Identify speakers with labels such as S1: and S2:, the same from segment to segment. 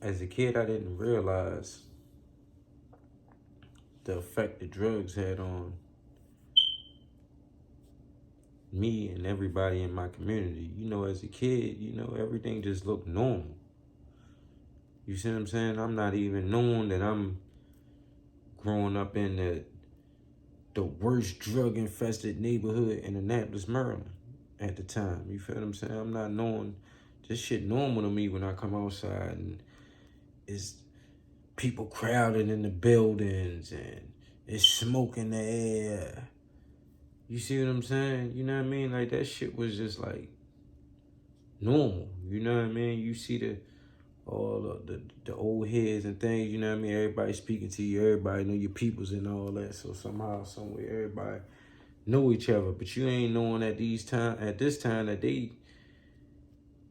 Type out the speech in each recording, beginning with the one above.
S1: As a kid, I didn't realize the effect that drugs had on me and everybody in my community. As a kid, everything just looked normal. You see what I'm saying? I'm not even knowing that I'm growing up in the worst drug infested neighborhood in Annapolis, Maryland at the time. You feel what I'm saying? I'm not knowing this shit normal to me when I come outside and it's people crowded in the buildings and it's smoke in the air. You see what I'm saying? You know what I mean? Like that shit was just like normal. You know what I mean? You see all the old heads and things, you know what I mean? Everybody speaking to you, everybody know your peoples and all that. So somehow, somewhere, everybody know each other. But you ain't knowing at this time that they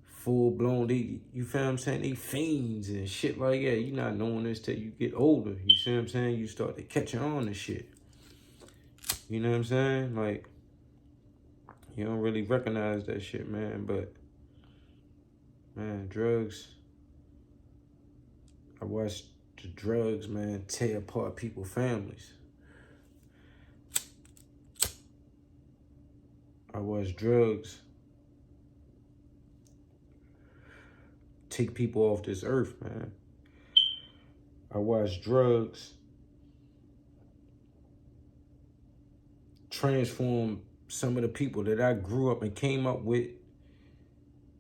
S1: full blown, you feel what I'm saying? They fiends and shit like that. You not knowing this till you get older. You see what I'm saying? You start to catch on to shit. You know what I'm saying? Like, you don't really recognize that shit, man. But, man, drugs. I watched the drugs, man, tear apart people's families. I watched drugs take people off this earth, man. I watched drugs transform some of the people that I grew up and came up with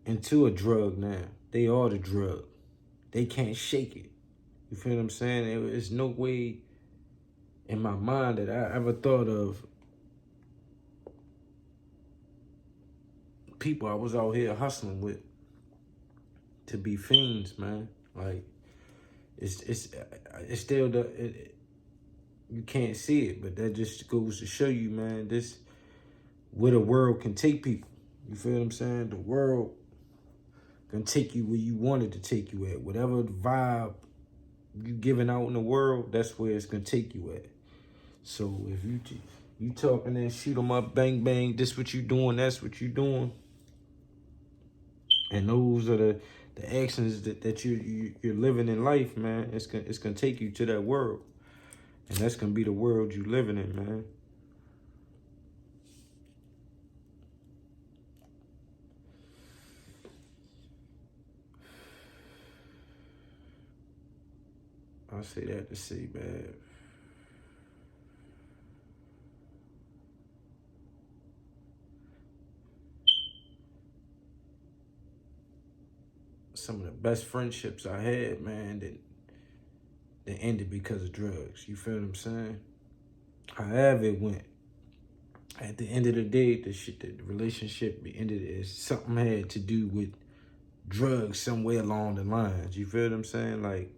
S1: into a drug now. They are the drug. They can't shake it. You feel what I'm saying? There's no way in my mind that I ever thought of people I was out here hustling with to be fiends, man. Like, it's still you can't see it, but that just goes to show you, man, this where the world can take people. You feel what I'm saying? The world can take you where you want it to take you at. Whatever vibe you giving out in the world, that's where it's gonna take you at. So if you talking and shoot 'em up, bang bang, this what you doing, that's what you doing, and those are the actions that you're living in life, man. It's gonna take you to that world, and that's gonna be the world you living in, man. I say that to say, man, some of the best friendships I had, man, that ended because of drugs. You feel what I'm saying? However it went. At the end of the day, the relationship ended is something had to do with drugs somewhere along the lines. You feel what I'm saying? Like,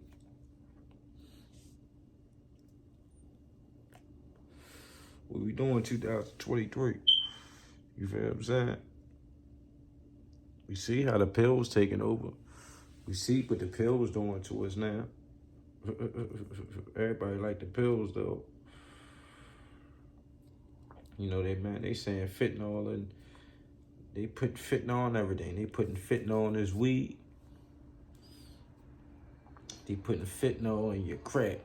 S1: what we doing 2023? You feel what I'm saying? We see how the pills taking over. We see what the pills doing to us now. Everybody like the pills though. They saying fentanyl, and they put fentanyl on everything. They putting fentanyl in this weed. They putting fentanyl in your crack.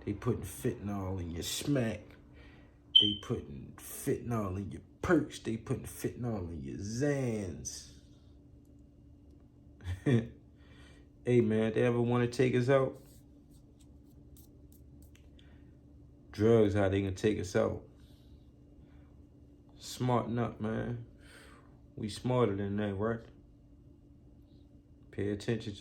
S1: They putting fentanyl in your smack. They putting fentanyl in your perks. They putting fentanyl in your Zans. Hey, man, they ever want to take us out? Drugs, how they gonna take us out? Smarten up, man. We smarter than that, right? Pay attention to